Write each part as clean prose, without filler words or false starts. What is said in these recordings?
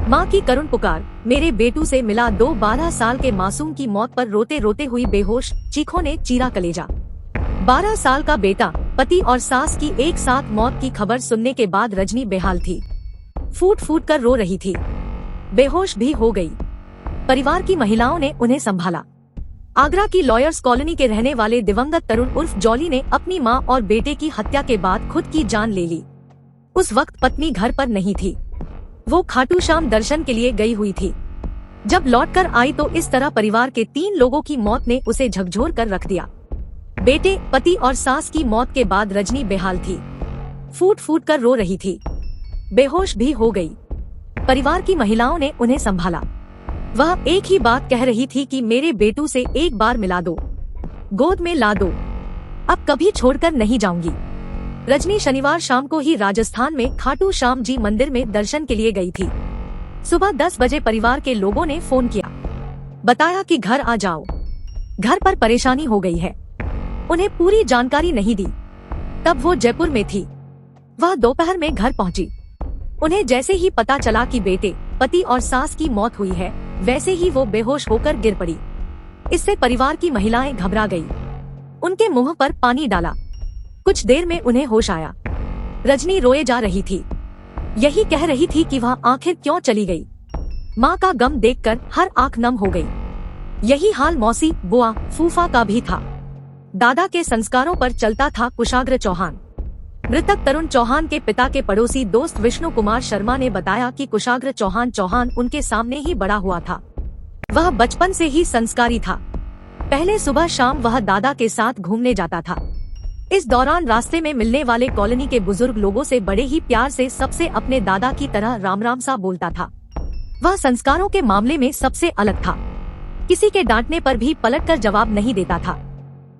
माँ की करुण पुकार। मेरे बेटू से मिला 12 साल के मासूम की मौत पर रोते रोते हुई बेहोश, चीखों ने चीरा कलेजा। 12 साल का बेटा, पति और सास की एक साथ मौत की खबर सुनने के बाद रजनी बेहाल थी। फूट फूट कर रो रही थी, बेहोश भी हो गई। परिवार की महिलाओं ने उन्हें संभाला। आगरा की लॉयर्स कॉलोनी के रहने वाले दिवंगत तरुण उर्फ जॉली ने अपनी मां और बेटे की हत्या के बाद खुद की जान ले ली। उस वक्त पत्नी घर पर नहीं थी, वो खाटू श्याम दर्शन के लिए गई हुई थी। जब लौटकर आई तो इस तरह परिवार के 3 लोगों की मौत ने उसे झकझोर कर रख दिया। बेटे, पति और सास की मौत के बाद रजनी बेहाल थी, फूट फूट कर रो रही थी, बेहोश भी हो गई। परिवार की महिलाओं ने उन्हें संभाला। वह एक ही बात कह रही थी कि मेरे बेटू से एक बार मिला दो, गोद में ला दो, अब कभी छोड़कर नहीं जाऊंगी। रजनी शनिवार शाम को ही राजस्थान में खाटू श्याम जी मंदिर में दर्शन के लिए गई थी। सुबह 10 बजे परिवार के लोगों ने फोन किया, बताया कि घर आ जाओ, घर पर परेशानी हो गई है। उन्हें पूरी जानकारी नहीं दी। तब वो जयपुर में थी। वह दोपहर में घर पहुंची। उन्हें जैसे ही पता चला कि बेटे, पति और सास की मौत हुई है, वैसे ही वो बेहोश होकर गिर पड़ी। इससे परिवार की महिलाएं घबरा गई, उनके मुंह पर पानी डाला। कुछ देर में उन्हें होश आया। रजनी रोए जा रही थी, यही कह रही थी कि वह आखिर क्यों चली गई। माँ का गम देखकर हर आंख नम हो गई। यही हाल मौसी, बुआ, फूफा का भी था। दादा के संस्कारों पर चलता था कुशाग्र चौहान। मृतक तरुण चौहान के पिता के पड़ोसी दोस्त विष्णु कुमार शर्मा ने बताया कि कुशाग्र चौहान उनके सामने ही बड़ा हुआ था। वह बचपन से ही संस्कारी था। पहले सुबह शाम वह दादा के साथ घूमने जाता था। इस दौरान रास्ते में मिलने वाले कॉलोनी के बुजुर्ग लोगों से बड़े ही प्यार से सबसे अपने दादा की तरह राम राम सा बोलता था। वह संस्कारों के मामले में सबसे अलग था। किसी के डांटने पर भी पलटकर जवाब नहीं देता था।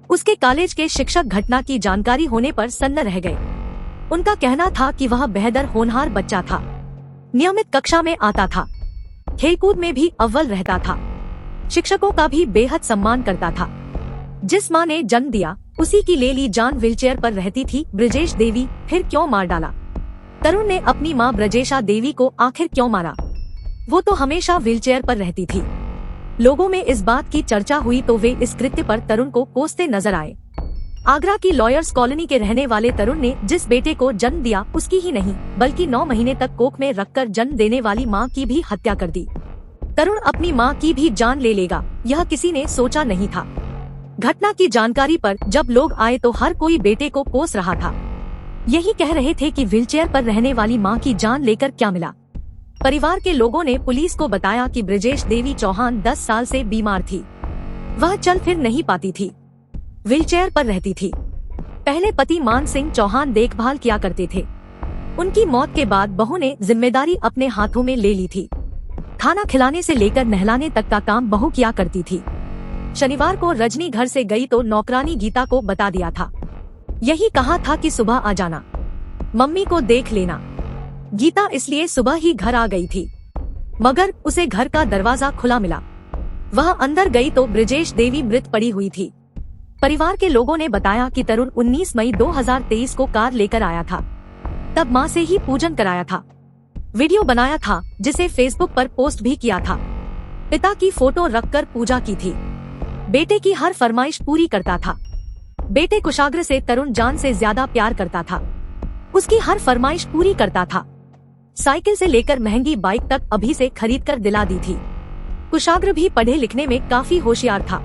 उसके कॉलेज के शिक्षक घटना की जानकारी होने पर सन्न रह गए। उनका कहना था कि वह बेहतर होनहार बच्चा था, नियमित कक्षा में आता था, खेलकूद में भी अव्वल रहता था, शिक्षकों का भी बेहद सम्मान करता था। जिस माँ ने जन्म दिया उसी की ले ली जान व्हीलचेयर पर रहती थी ब्रजेश देवी, फिर क्यों मार डाला? तरुण ने अपनी माँ ब्रजेशा देवी को आखिर क्यों मारा? वो तो हमेशा व्हीलचेयर पर रहती थी। लोगों में इस बात की चर्चा हुई तो वे इस कृत्य पर तरुण को कोसते नजर आए। आगरा की लॉयर्स कॉलोनी के रहने वाले तरुण ने जिस बेटे को जन्म दिया उसकी ही नहीं बल्कि 9 महीने तक कोख में रखकर जन्म देने वाली मां की भी हत्या कर दी। तरुण अपनी मां की भी जान ले लेगा, यह किसी ने सोचा नहीं था। घटना की जानकारी पर जब लोग आए तो हर कोई बेटे को कोस रहा था। यही कह रहे थे कि व्हीलचेयर पर रहने वाली मां की जान लेकर क्या मिला। परिवार के लोगों ने पुलिस को बताया कि ब्रजेश देवी चौहान 10 साल से बीमार थी। वह चल फिर नहीं पाती थी, व्हीलचेयर पर रहती थी। पहले पति मान सिंह चौहान देखभाल किया करते थे। उनकी मौत के बाद बहू ने जिम्मेदारी अपने हाथों में ले ली थी। खाना खिलाने से लेकर नहलाने तक का काम बहू किया करती थी। शनिवार को रजनी घर से गई तो नौकरानी गीता को बता दिया था। यही कहा था कि सुबह आ जाना, मम्मी को देख लेना। गीता इसलिए सुबह ही घर आ गई थी, मगर उसे घर का दरवाजा खुला मिला। वह अंदर गई तो ब्रजेश देवी मृत पड़ी हुई थी। परिवार के लोगों ने बताया कि तरुण 19 मई 2023 को कार लेकर आया था। तब मां से ही पूजन कराया था, वीडियो बनाया था जिसे फेसबुक पर पोस्ट भी किया था। पिता की फोटो रखकर पूजा की थी। बेटे की हर फरमाइश पूरी करता था। बेटे कुशाग्र से तरुण जान से ज्यादा प्यार करता था। उसकी हर फरमाइश पूरी करता था। साइकिल से लेकर महंगी बाइक तक अभी से खरीद कर दिला दी थी। कुशाग्र भी पढ़े लिखने में काफी होशियार था।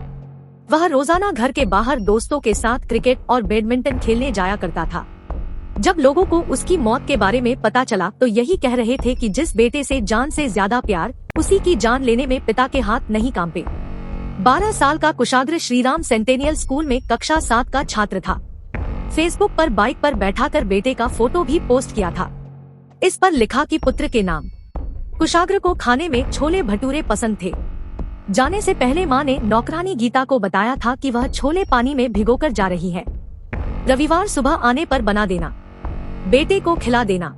वह रोजाना घर के बाहर दोस्तों के साथ क्रिकेट और बैडमिंटन खेलने जाया करता था। जब लोगों को उसकी मौत के बारे में पता चला तो यही कह रहे थे कि जिस बेटे से जान से ज्यादा प्यार, उसी की जान लेने में पिता के हाथ नहीं कांपे। 12 साल का कुशाग्र श्रीराम सेंटेनियल स्कूल में कक्षा 7 का छात्र था। फेसबुक पर बाइक पर बैठाकर बेटे का फोटो भी पोस्ट किया था। इस पर लिखा कि पुत्र के नाम। कुशाग्र को खाने में छोले भटूरे पसंद थे। जाने से पहले मां ने नौकरानी गीता को बताया था कि वह छोले पानी में भिगोकर जा रही है, रविवार सुबह आने पर बना देना, बेटे को खिला देना।